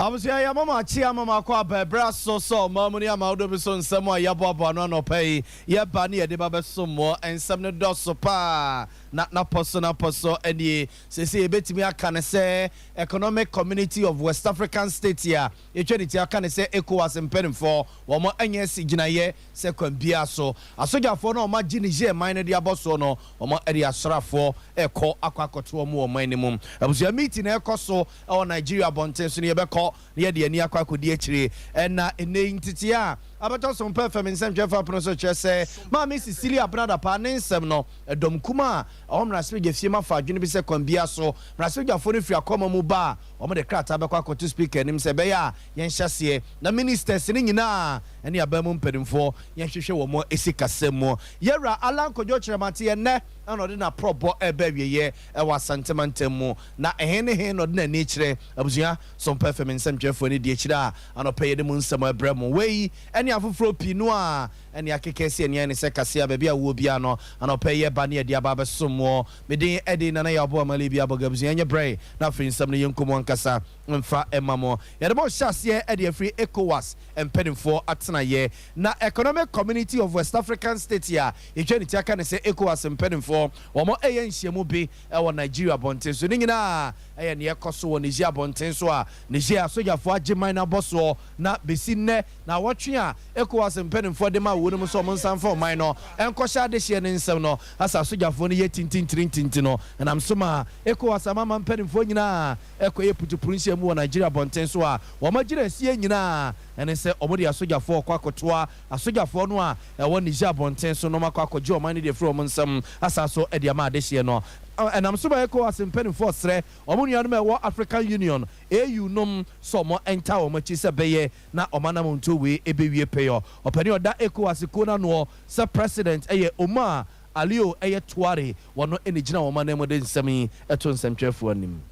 was here, Mama Chia, Mama Quaba, Brasso, so, Mamma, Maudobison, somewhere, Yababa, no pay, Yabani, the Baba, some more, and some of the dosopa, not personal, and ye say, bet me, I can say, economic community of West African states here, eternity, I can say, ECOWAS and Penning for, one more, and yes, Jinaye, second Biaso, a soldier for no, my Jinije, minor Diabosono, or more Eddie Asrafo, Echo, Aquaco, two more minimum. I was your meeting, Ecoso, or Nigeria, Bontes, near Beco, near the Nia Quaco Dietri, and in the Intitia. About some performance and Jeffa Pronoso say, Mammy Cecilia Brother Panen no a Dom Kuma, or Raspi Fima for Junibisa Combiaso, Rasuja Fonifia Como Muba, or the Crat Abaco to speak and him say, Bea, Yen Chassie, the minister singing na, and ya Bermum Pedin for, Yen Shisho more Esika Semo, Yera Alan Kojotra Mati and ne, and ordinary proper a baby ye, a was sentimental, na a hen or nature, Abuzia, some performance and Jeff when he did, and I'll pay the moon somewhere Bremo way, and Afro Pinoa and Yakesi and Yanni Sekasia baby a Wubiano and I'll pay ye Bania Diababa some more. Medin Eddie and I abo Malibia Bogabs and your bray, nothing some young Kumonkasa and Fra Emamo. Yet the most chassis Eddie free ECOWAS and penning for Atana ye. Na economic community of West African states here. If Jenny can say ECOWAS and penning for or more AN Shemubi our Nigeria Bontes. So Nina and Yakoso Niger Bontes or Niger so ya for Jemina Bosso not be seen there. Now watching ECOWAS and penning for them. Wouldn't summon some for minor and Kosha de Shen in Semno as a soldier for ye Tintino and I'm Suma ECOWAS a mamma penning for Nina Eco put to Prince Mu Nigeria Bontensua or Major Siena and they say Omodi a soldier for Quacotua a soldier for Noa a one Niger Bontenso no Macaco Joe minded the from some as I saw Ediama de Sieno. And I'm super ECOWAS and penning for Sre, Omunian African Union, AU num some enter or Machisa Baye, na Omanamun 2 way, a baby payo, or Penio that ECOWAS Kona no, Sir President, Omar, Alio, Tuare, one not any general man named Semi, Eton Sem for him.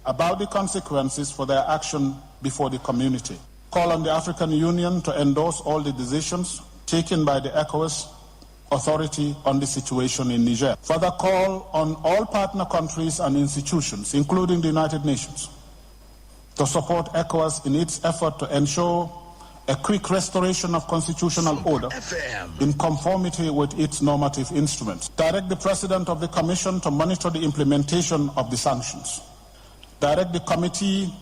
About the consequences for their action before the community. Call on the African Union to endorse all the decisions taken by the ECOWAS authority on the situation in Niger. Further call on all partner countries and institutions, including the United Nations, to support ECOWAS in its effort to ensure a quick restoration of constitutional order in conformity with its normative instruments. Direct the President of the Commission to monitor the implementation of the sanctions. Direct the Committee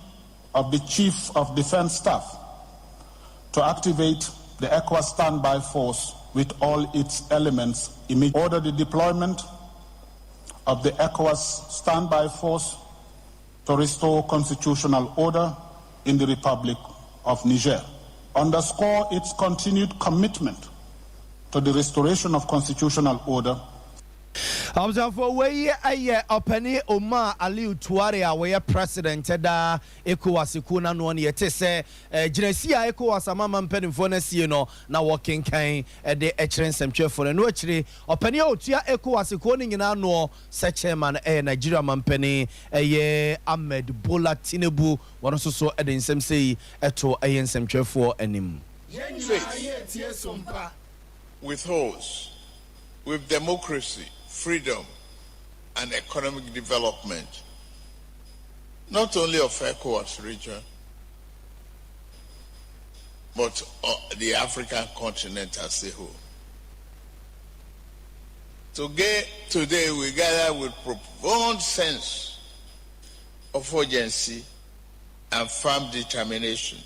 of the Chief of Defense Staff to activate the ECOWAS standby force with all its elements. Order the deployment of the ECOWAS standby force to restore constitutional order in the Republic of Niger. Underscore its continued commitment to the restoration of constitutional order. I was for way a penny Omar Aliu Tuare, where president da ECOWAS Kuna no ye te say Genesia ECOWAS a mamma penny for no na walking kind at the Echren Semche for a noche or penny Otia ECOWAS Koning in no such a man a Nigeria man penny a ye Ahmed Bola Tinubu one also saw at the same say at all a Semche for him. Sompa with hosts, with democracy, freedom and economic development, not only of ECOWAS region, but the African continent as a whole. Today we gather with profound sense of urgency and firm determination,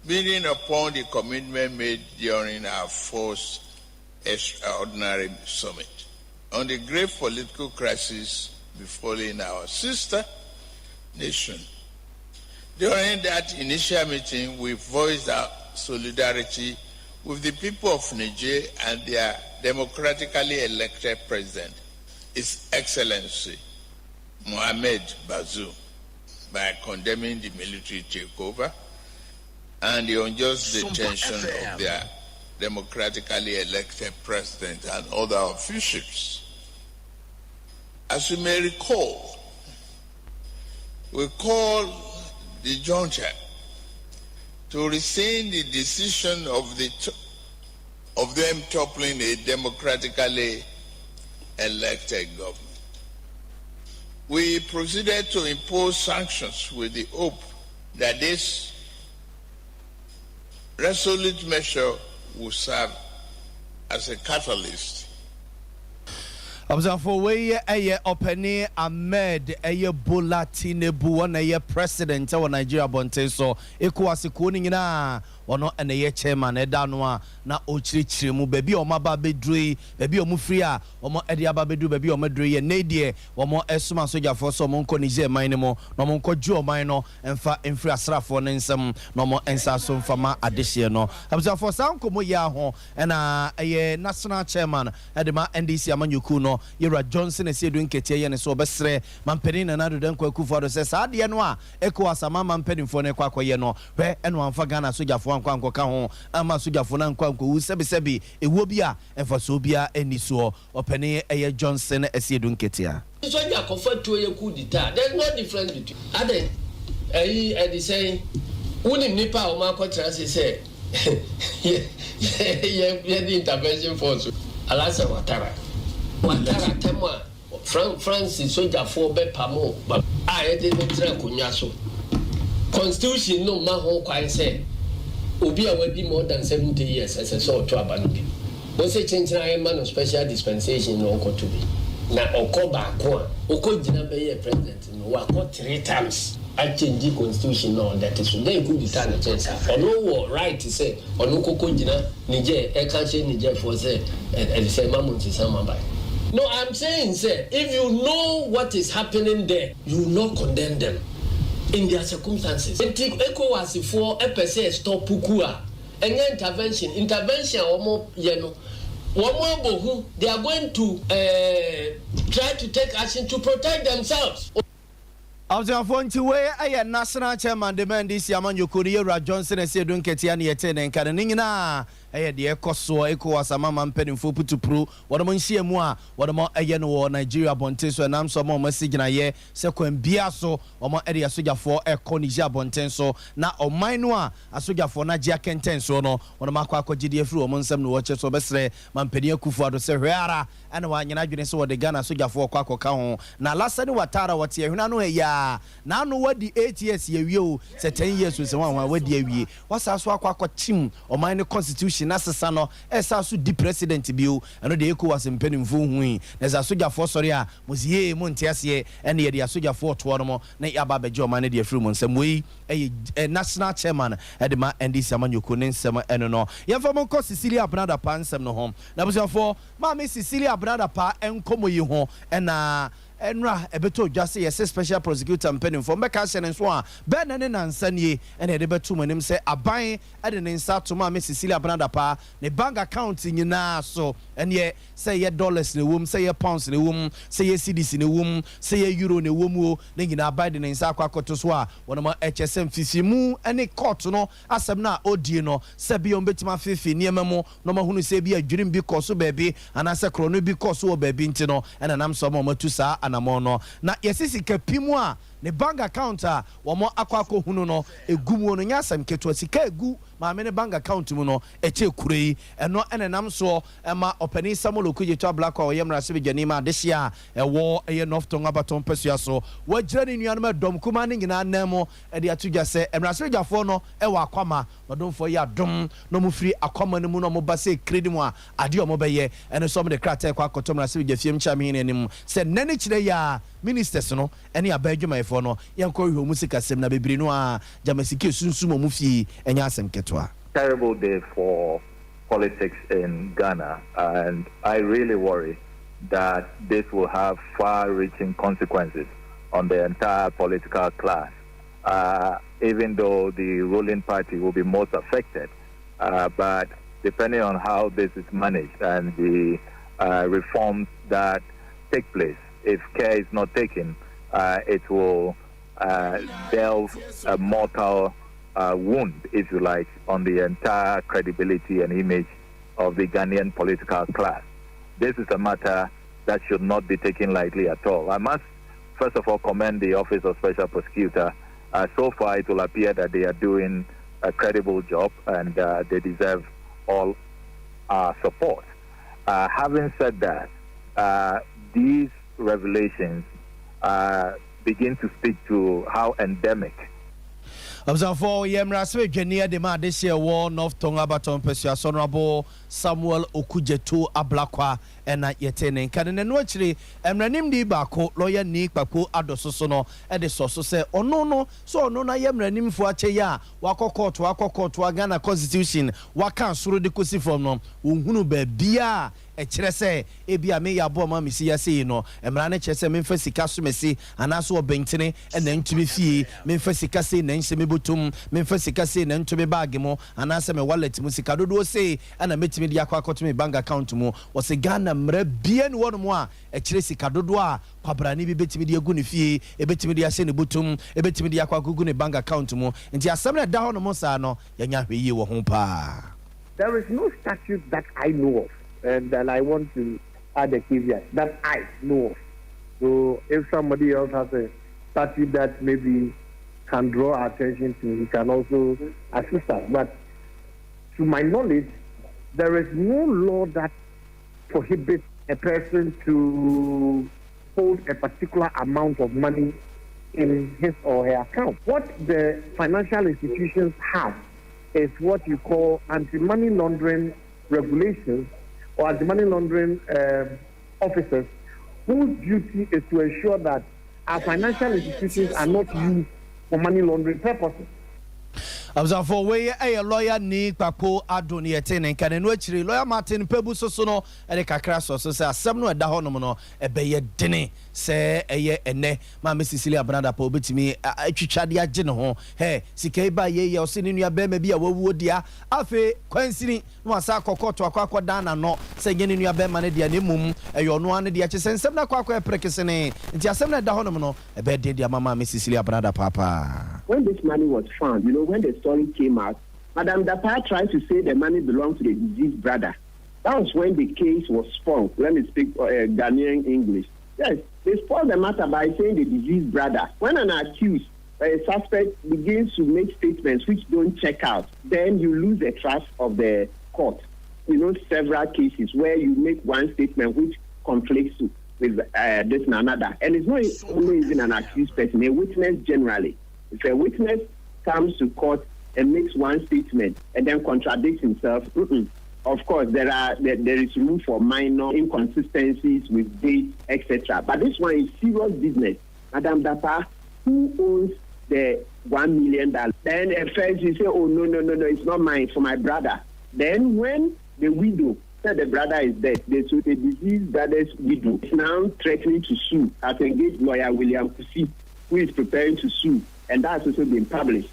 building upon the commitment made during our first extraordinary summit on the grave political crisis befalling our sister nation. During that initial meeting, we voiced our solidarity with the people of Niger and their democratically elected president, His Excellency Mohamed Bazoum, by condemning the military takeover and the unjust detention of their democratically elected president and other officials. As you may recall, we called the junta to rescind the decision of them toppling a democratically elected government. We proceeded to impose sanctions with the hope that this resolute measure will serve as a catalyst. For way a openi Ahmed a Bola Tinubu and a president of Nigeria Bonte so equals na ono and a chairman edanwa na ochirichiri mu baby o maba bedrui baby o mufri a omo ede aba bedu baby o medrui ye nedie omo esuma soja for so monko Niger mine mo no monko ju man no emfa emfri asrafo ne nsem no mo ensa so mfama adehye no abza for sankomo ya ho na eye national chairman edema NDC amanyuku no Yera Johnson e sedu nketie ye ne so obesre mampeni na nado den kwaku fo do se sa de no a ECOWAS ama mampeni fo ne kwakoye no hwe eno amfa Ghana soja fo ankwanko ka ho ama soja fo na ankwanko wu sebi ewo bia emfa so bia eni so openi eye Johnson e sedu nketia soja kofa to ye ku dita there's no difference between ade e say woni nipa o ma ko trans say ye the intervention force alasa watara tema Francis soja for be pamo but I didn't try kunya so constitution no ma ho kwan say obi a wadi more than 70 years as a sort to abanobi we say change na man special dispensation no ko to be na okoba ko okogina be ye president no wa ko 3 times I change the constitution no that is they could be turn chance or no right to say or no kokogina Niger e can say Niger for say and say mamunti sama by. No, I'm saying, sir, if you know what is happening there, you will not condemn them in their circumstances. ECOWAS for a per se stop pukua and intervention or they are going to try to take action to protect themselves. After way a national chairman demand this Yamanyuku Yera Johnson and said don't get any attendant and the ECOSO ECOWAS amama mpeni mfupu to pro what among CMA what among a Nigeria Bontenso and I'm some more message na ye second biaso or more area soja for a Conija Bontenso na o minua a soja for Nadia Kentenso no one of Makwa GDF through among some watches so besre Mampenia Kufuado Serrara and one Yanagin so the Ghana soja for Kwako Kaon na last any watara what here no ya now know what the 8 years you say 10 years with someone where the what's our Kwako team or minor constitution Nasa no esa so di president biu eno de ECOWAS mpenimfo hui na za soja for sorry a mozie montiase ene ye de soja for to no mo na yaba bejo ma ne de afiri mo nsem wei national chairman edema NDC amanyoko ne nsem eno no ye fa mo ko Cecilia Brother pa nsem no ho na bo for ma me Cecilia Brother pa enkomo yi ho ena enra ebeto dwase yes special prosecutor mpenim for meka hye so a be na ne nansanie ene de beto manim se aban ede ne nsa to ma me Cecilia Brother pa ne bank account nyina so ene say ye dollars ne wom say ye pounds ne wom say ye cedis ne wom say ye euro ne wom o ne nyina aban de ne nsa akwakoto so a wono ma HSM fisimu ene court no asem na odie no se bi on betima fifi niema mo no ma hunu se bi adwirim bi koso baabi anase krono bi koso o baabi nti no ene nam so ma matu saa anamono na yesisi kapimu a ne bank account a womo akwako hunu no egumu no nyasam keto sika egu ma me ne bank account mu no eche kurei eno enenam so ema opani samolo kuje to black o yemra se bigani ma dehia ewo eye nofton abaton pesua so wagira ni nuanum dom kuma ne nyina namo e de atugya se emra se bigafo no ewa akwama odonfo ya dom no mu firi akwama ne mu no mo ba se kredi mu a ade o mo beye ene so mo de krata kwa akoto mra se bigafiem chame ne nim se nani kire ya ministers no ene abadwuma for no yanko hwe musika sem na bebiri no a jamasike sunsumo mu fie enya asem ketwa. Terrible day for politics in Ghana, and I really worry that this will have far-reaching consequences on the entire political class, even though the ruling party will be most affected. But depending on how this is managed and the reforms that take place, if care is not taken, it will delve a mortal wound, if you like, on the entire credibility and image of the Ghanaian political class. This is a matter that should not be taken lightly at all. I must, first of all, commend the Office of Special Prosecutor. So far, it will appear that they are doing a credible job, and they deserve all our support. Having said that, these revelations begin to speak to how endemic Observe Yemraswe Genia de Ma this year war North Tonga Baton Pesia Honorable Samuel Okujetu Ablakwa and at Yetene Canon and Watchery Emranim di Bako lawyer Nick Papo Adosono at the source say oh no so no na Yemranim for Cheya Wako Court Wagana Constitution Wakan Suru de Kusi from no Uhunu Bia Echrese Ebia me ya boma misia say no Emrane Chese Memphis Mesi and also Bentine and then to be fee Memphis Cassi Nancy Butum Memphis Cassi and to be bagimo and answer me wallet Musicado say and I met me the aqua to me bank account mo was a Ghana mre bien one more Echresi Kadodoa Pabrani be betimi the guni fee a betimi the Aseni Butum a betimi the aqua guni bank account mo and the assembly down on Mosano Yanya you were home pa. There is no statute that I know of. And then I want to add a caveat that I know of. So if somebody else has a statute that maybe can draw our attention to, he can also assist us. But to my knowledge, there is no law that prohibits a person to hold a particular amount of money in his or her account. What the financial institutions have is what you call anti-money laundering regulations or anti-money laundering officers whose duty is to ensure that our financial institutions are not used for money laundering purposes. Observe for way a lawyer ni Papo Adoni Etene can no chiri lawyer Martin Pebu so no e de kakra so say asem no da honom no e be ye dene say eye ene ma Miss Cecilia Branda pa obetimi atwitwade age ne ho he sika ba ye o se ne nua be ma bi a wawuo dia afi kwansini no asa kokoto akwa dan na no say nye ne nua be ma ne dia ne mum e yo no ane dia che sensem na akwa prekese ne nti asem na da honom no e be de dia mama Miss Cecilia Branda papa. When this money was found, when the story came out, Madam Dapa tried to say the money belonged to the deceased brother. That was when the case was spoiled. Let me speak Ghanaian English. Yes, they spoiled the matter by saying the deceased brother. When an accused, a suspect begins to make statements which don't check out, then you lose the trust of the court. Several cases where you make one statement which conflicts with this and another. And it's not only even an accused person, a witness generally. If a witness comes to court and makes one statement and then contradicts himself, of course there is room for minor inconsistencies with dates, etc. But this one is serious business. Madam Dapa, who owns the $1 million? Then at first you say, oh no, it's not mine, for my brother. Then when the widow said the brother is dead, the deceased brother's widow is now threatening to sue, has engaged lawyer William Kusi, who is preparing to sue. And that's also been published.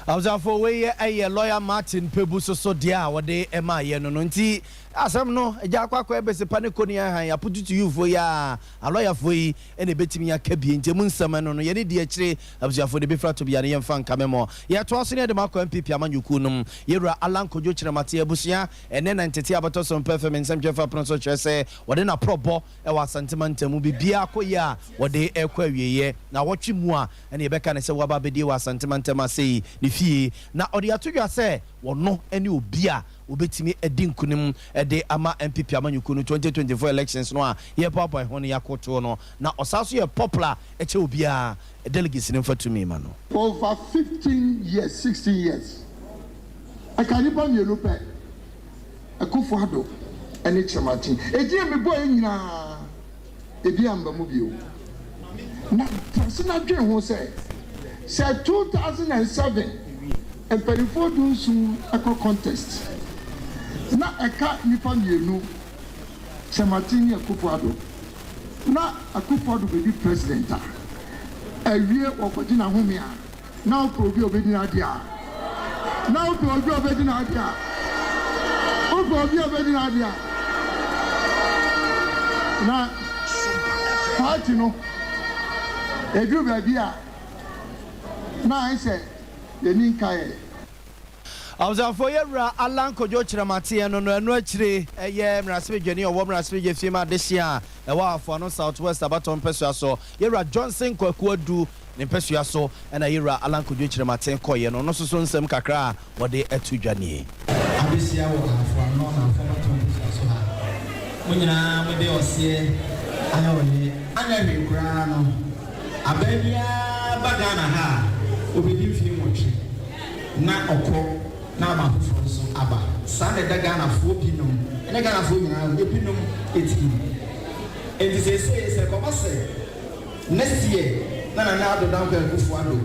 I was for way a lawyer Martin Pebu so dear what they MI no nti asam no eja kwakwa ebese panikoni ya put it to you for ya a lawyer for yi ene betimi ya kabie nti mu nsam no no ye ne de akire abusua for de befra to bia ne yemfa nka memo ye to aso ne de makwa MPP amanyuku num ye ra alanko jo kire mate abusua ene na ntete abato so performance mjefa pronso kire se wode na probo e wa sentimental mu bibia akoya wode ekwa wieye na wotwe mu a ene ye beka ne se waba bedi wa sentimental ma sei fie na odi atodwa se wono ene obi a obetimi edinkunim ede ama MPP amanyuku no 2024 elections no a ye papa ho ne yakoto no na osaso ye popular eche obi a delegates ne mfa tumi ma no over 15 years 16 years akanipa mi elope Akufo-Addo ene chemati eji me boy nyina ebi amba mu bio na personal dwen ho say 2007 and before those who echo contest na eka nipa mienu Sematini Akufo-Addo na Akufo-Addo be president awie okojina home a na oprobi obedina dia na oprobi obedina dia oprobi obedina dia na party no edu baby a na I say the ninkae I was for yera alanko jo chiramate no achire eye mrasebe dwani owo mrasebe fiema this year e wa afo no southwest abaton pesua so yera Johnson Kwakuadu ne pesua so na yera alanko jo chiramate koye no so nsem kakra wode atu dwani abesia wo afo no na afo baton pesua so ha munyina mede osie anya oni anya mi kura no ababia bagana ha obedi fie nwɔtwe na ɔkɔ na ama foforɔ nso aba saa na ɛda Ghanafoɔ binom ɛne Ghanafoɔ nyinaa ebinom etim enti sɛ kɔba sɛ next year na ado down kwa kufu ado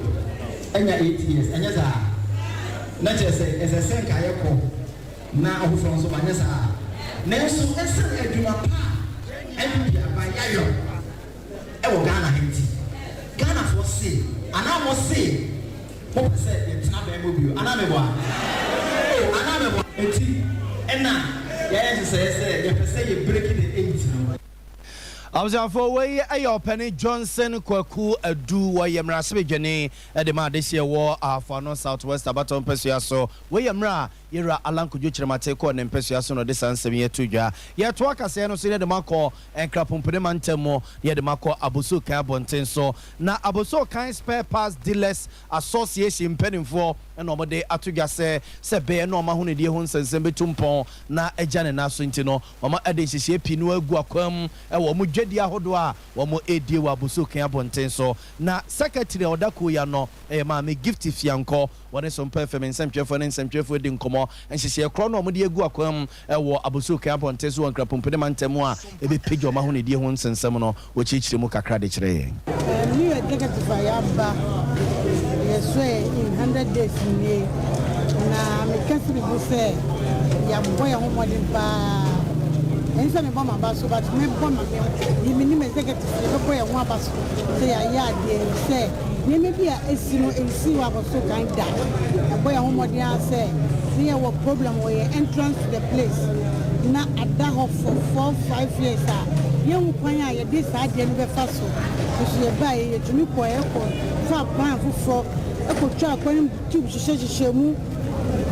enya 8 years enya saa na kyerɛ sɛ ɛsɛ sɛ nka yɛkɔ na ɔfoforɔ nso ba nyɛ saa na nso ɛsɛ adwuma pa ɛbi aba yayɔ ɛwɔ Ghana henti Ghanafoɔ se ana mo se mo pɛ sɛ yɛtena bɛn mo bio ana mebɔ eti ɛna yɛyɛ sɛ yɛpɛ sɛ yɛ break the 8 no Abzafo we ayo Penny Johnson kwaku adu wo yemra sebedwane de ma de hye wo afano Southwest abaton pesua so we yemra yera alankojo kiremate ko ne pesua so no de sansem ye tudwa ye to akase no so de makọ enkrapompene mantemo ye de makọ aboso kan bonten so na aboso kan spare parts dealers association penimfo na omode atudwa se be no ma hunu de ho nsensem betumpon na agya ne naso ntino oma ade hyehyɛ pinu agu akwam wo mo dwadi ahodo a wo mo edie wa aboso kan bonten so na secretary odako ya no ma me gift fianko wone Sompa FM nsɛmtwefo ne nsɛmtwefo di nkomo nhyehyɛ kro no mo de agu akwam wo aboso kan bonten so nkrapompene mantemo a ebe page oma hunu de ho nsensem no wo chichire mu kakra de kire me executive ayaba yes in 100 days ni na me kasi bi say ya boy ho modern pa enso me bomba baso but me bomba me minimum executive me boy ho abaso say ya de say me me bia esi no ensi wa baso kan da boy ho modern say see a problem where entrance to the place na ada ho for 4-5 years yen kwan a ye de sa de no be fa so so ye ba ye tumi ko e ko fa pan fufo e ko twa kwan tube hyehyɛ mu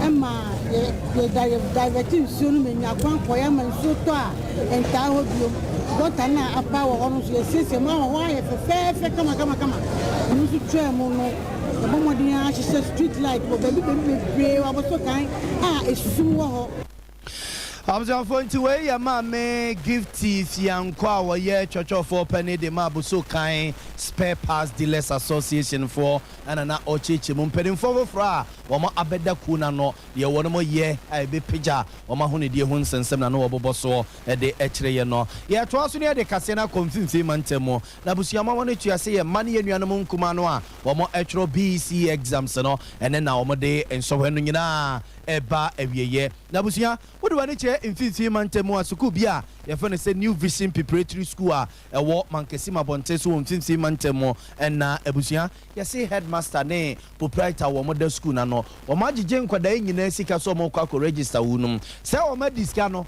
ema ye diverting so no me nya kwan ko ya man so to a enta ho bio dota na apa wo ho no so ye sese mu ho aye fe kama no so twa mu no e bo modin a hyehyɛ street light bo baby be wa bo so kan a esum wo ho Abzafo nti we ya ma me gifty fianko a wo ye chochofo penny de ma buso kan spare parts dealers association for anana ochichi mu mpedimfo fra wo mo abeda ku na no ye wo no mo ye a be pija wo ma hone de hu nsensem na no wo boboso de ekire ye no ye to aso ne de kase na konfimfi mantemo na busuama wo ne tuase ye mane ye nuanom nkuma no a wo mo etro BC exams no ene na wo mo de ensohwe no nyina eba awieye na busua wo de wani che mfifi mantemu asuku bia ye fa ne se New Vision Preparatory School a ewo mankesima bonte so mfifi mantemu na abusua ye se headmaster ne proprietor wo model school na no wo magije nkwada nyina sika so mo kwa register wunum se wo ma diska no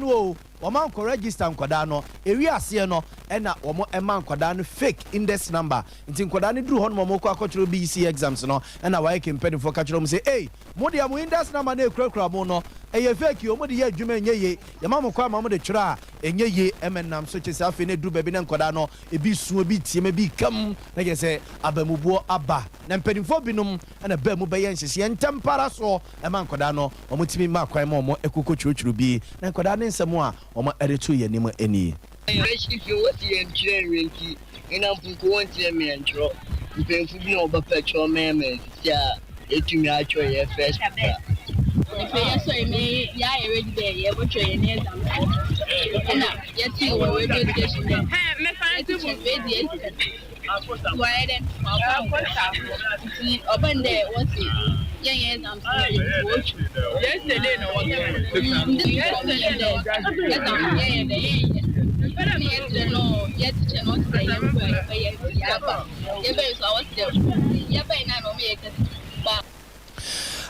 o wo man ko register nkwada no ewi ase no na wo mo ema nkwada no fake index number nti nkwada no duru hono mo ko akotro BC exams no na wa campaign for katro mo say hey mo de am index number na ekrakra mo no eye fake o mo de ye adwuma enyeye ye ma mo kwa ma mo de twira enyeye emnam so chese afi ne duru baby na nkwada no ebi su obi tie me bi kam na je say abamubuo aba na mpedimfo binom na ba mu be ye nhyehyɛ ntempara so ema nkwada no o mo timi ma kwan mo ekoko twurutwuru bi na nkwada ne nsɛm a Oma editu ye nimo eni. If you want to enjoy Winky, and I'm going to me and draw. You can put me over petrol, ma'am. Yeah, it to me actually a first. If you may, yeah, already there, yeah, what you're near them. Yes, you were with the why then? Open there, what's it? Yes, I'm sorry. Yesterday, no one.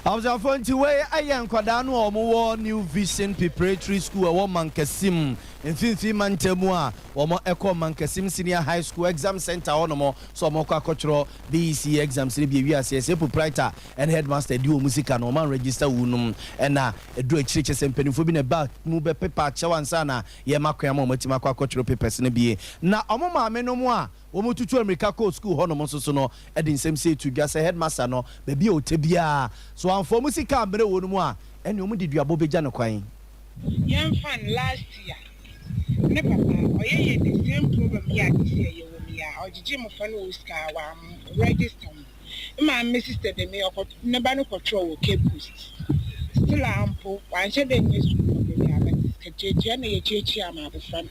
Abzafo nti we ayan kwada no omo New Vision Preparatory School wo mankasim mfimfi mantemu a wo mo eko mankasim senior high school exam center ono mo so mo kwa kotro BC exams ni bi ase proprietor and headmaster di o musika no man register wunum na edu akiriche sempanifo bi na ba mu be paper chewansa na ye makwa mo matima kwa kotro papers na bi na omo maame no mo a wo tutu America co school hono mo so no edin sem say to gase headmaster no be bi o tebia so anfo musika amre wonu mu a ene o mu diduabo beja no kwan yan fan last year ne papa oye the same problem here this year you will ya ojiji mo fan o ska wa register My sister de me never no control Cape Coast. Still ample, one said they miss Kachi am at the front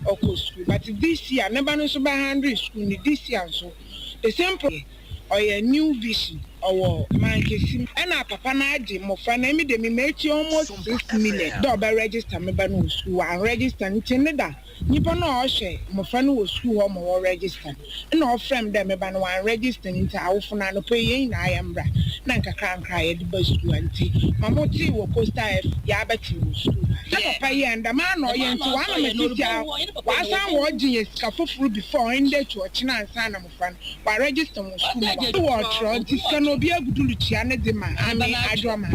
or school. But this year, never know so by 100 school this year so the same or a new vision or my case and our papa naji mo friend me me make almost 6 million double register me ba no school and register ntineda nipa no o hwe mo friend wo school ho mo register na o friend dem me ba no one register nti awofo no pay yin na ayambra na nkakra nkra ye de ba school anti mamo ti wo costa ya ba ti wo school na papa ye and man no ye nti wa na me ti wa san wo gye sika foforo before in the church na ansa na mo friend wa register mo school wa nti sika obi agudulu tia ne de ma ame adwama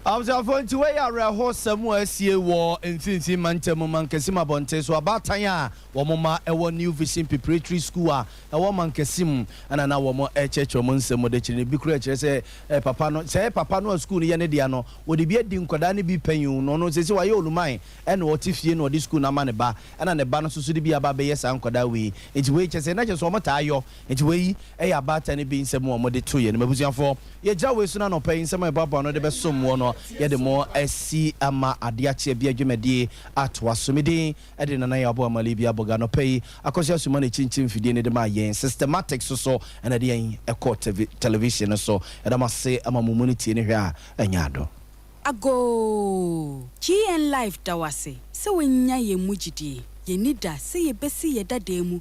I was going to wear a horse somewhere, see a war in Finsi Mantem, Mankasima Bonte, so about Tanya, Womama, a new vision preparatory school, a woman Kasim, and an hour more church or Monse Modechin, Bicrech, say, Papa no school, Yanediano, would be a Dinkodani be paying you, no, says why you mine, and what if you know this school Namaneba, and an abandon to be about yes, Uncle Dawi, it's wages and not just one tayo, it's way a about any being some more mode 2 years, Mabuzian for ye Jawa soon on paying some about one of the best someone. Yet the more SC ama adiache bia dwumadi atwa somidi ede nana ya abo amalibia bogano pay akosia sumane chinchin fidie ne de ma yen systematic so and ade yen ekọ television so ede ma se ama mumuni ne hwa anyado ago GN live dawase se wenya ye mujidi ye nida se ye besi ye dademu